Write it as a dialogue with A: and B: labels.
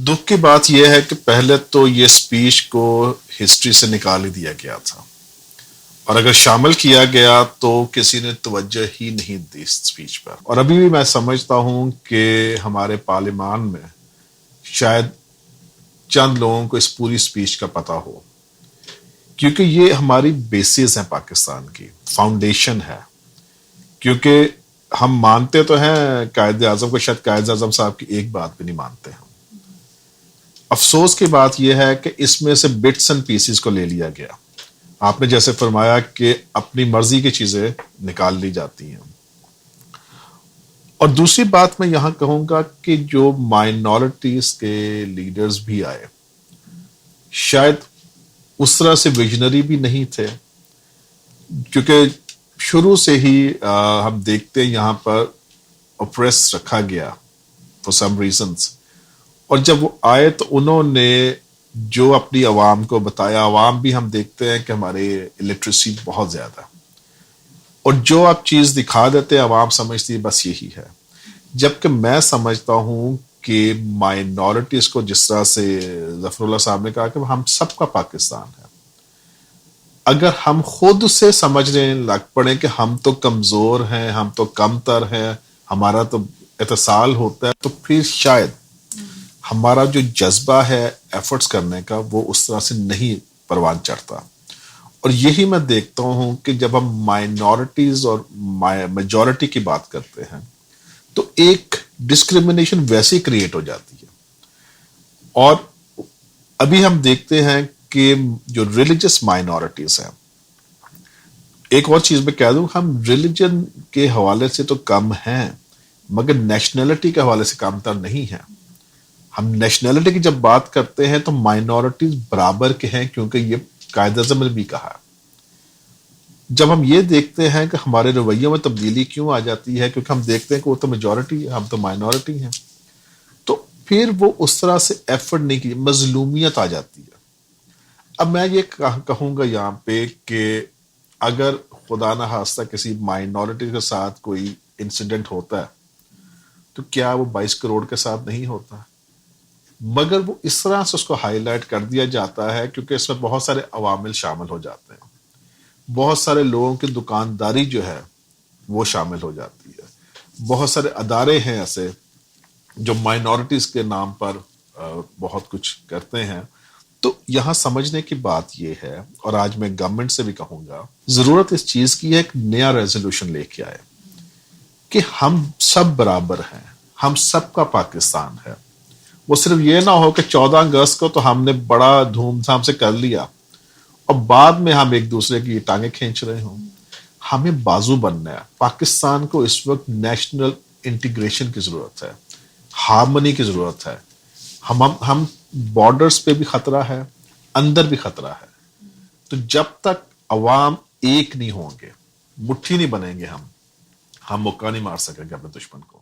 A: دکھ کی بات یہ ہے کہ پہلے تو یہ سپیچ کو ہسٹری سے نکال ہی دیا گیا تھا، اور اگر شامل کیا گیا تو کسی نے توجہ ہی نہیں دی اس سپیچ پر. اور ابھی بھی میں سمجھتا ہوں کہ ہمارے پارلیمان میں شاید چند لوگوں کو اس پوری سپیچ کا پتہ ہو، کیونکہ یہ ہماری بیسز ہیں، پاکستان کی فاؤنڈیشن ہے. کیونکہ ہم مانتے تو ہیں قائد اعظم کو، شاید قائد اعظم صاحب کی ایک بات بھی نہیں مانتے ہیں. افسوس کی بات یہ ہے کہ اس میں سے بٹس اینڈ پیسز کو لے لیا گیا. آپ نے جیسے فرمایا کہ اپنی مرضی کی چیزیں نکال لی جاتی ہیں. اور دوسری بات میں یہاں کہوں گا کہ جو مائنورٹیز کے لیڈرز بھی آئے، شاید اس طرح سے ویژنری بھی نہیں تھے، کیونکہ شروع سے ہی ہم دیکھتے ہیں یہاں پر اوپریس رکھا گیا فور سم ریزنز. اور جب وہ آئے تو انہوں نے جو اپنی عوام کو بتایا، عوام بھی ہم دیکھتے ہیں کہ ہمارے الٹریسی بہت زیادہ، اور جو آپ چیز دکھا دیتے ہیں عوام سمجھتی ہے بس یہی ہے. جبکہ میں سمجھتا ہوں کہ مائنورٹیز کو، جس طرح سے ظفر اللہ صاحب نے کہا کہ ہم سب کا پاکستان ہے، اگر ہم خود سے سمجھنے لگ پڑیں کہ ہم تو کمزور ہیں، ہم تو کم تر ہیں، ہمارا تو اتصال ہوتا ہے، تو پھر شاید ہمارا جو جذبہ ہے ایفرٹس کرنے کا وہ اس طرح سے نہیں پروان چڑھتا. اور یہی میں دیکھتا ہوں کہ جب ہم مائنورٹیز اور میجورٹی کی بات کرتے ہیں تو ایک ڈسکریمنیشن ویسے ہی کریٹ ہو جاتی ہے. اور ابھی ہم دیکھتے ہیں کہ جو ریلیجس مائنورٹیز ہیں، ایک اور چیز میں کہہ دوں، ہم ریلیجن کے حوالے سے تو کم ہیں مگر نیشنلٹی کے حوالے سے کم تر نہیں ہیں. ہم نیشنلٹی کی جب بات کرتے ہیں تو مائنورٹیز برابر کے ہیں، کیونکہ یہ قائد اعظم نے بھی کہا. جب ہم یہ دیکھتے ہیں کہ ہمارے رویوں میں تبدیلی کیوں آ جاتی ہے، کیونکہ ہم دیکھتے ہیں کہ وہ تو میجورٹی ہے، ہم تو مائنورٹی ہیں، تو پھر وہ اس طرح سے ایفرٹ نہیں کی، مظلومیت آ جاتی ہے. اب میں یہ کہوں گا یہاں پہ کہ اگر خدا نہ خواستہ کسی مائنورٹی کے ساتھ کوئی انسیڈنٹ ہوتا ہے تو کیا وہ 22 کروڑ کے ساتھ نہیں ہوتا؟ مگر وہ اس طرح سے اس کو ہائی لائٹ کر دیا جاتا ہے کیونکہ اس میں بہت سارے عوامل شامل ہو جاتے ہیں، بہت سارے لوگوں کی دکانداری جو ہے وہ شامل ہو جاتی ہے، بہت سارے ادارے ہیں ایسے جو مائنورٹیز کے نام پر بہت کچھ کرتے ہیں. تو یہاں سمجھنے کی بات یہ ہے، اور آج میں گورنمنٹ سے بھی کہوں گا، ضرورت اس چیز کی ہے ایک نیا ریزولوشن لے کے آئے کہ ہم سب برابر ہیں، ہم سب کا پاکستان ہے. وہ صرف یہ نہ ہو کہ 14 اگست کو تو ہم نے بڑا دھوم دھام سے کر لیا اور بعد میں ہم ایک دوسرے کی ٹانگیں کھینچ رہے ہوں. ہمیں بازو بننا ہے. پاکستان کو اس وقت نیشنل انٹیگریشن کی ضرورت ہے، ہارمنی کی ضرورت ہے. ہم بارڈرز پہ بھی خطرہ ہے، اندر بھی خطرہ ہے. تو جب تک عوام ایک نہیں ہوں گے، مٹھی نہیں بنیں گے، ہم موقع نہیں مار سکیں گے اپنے دشمن کو.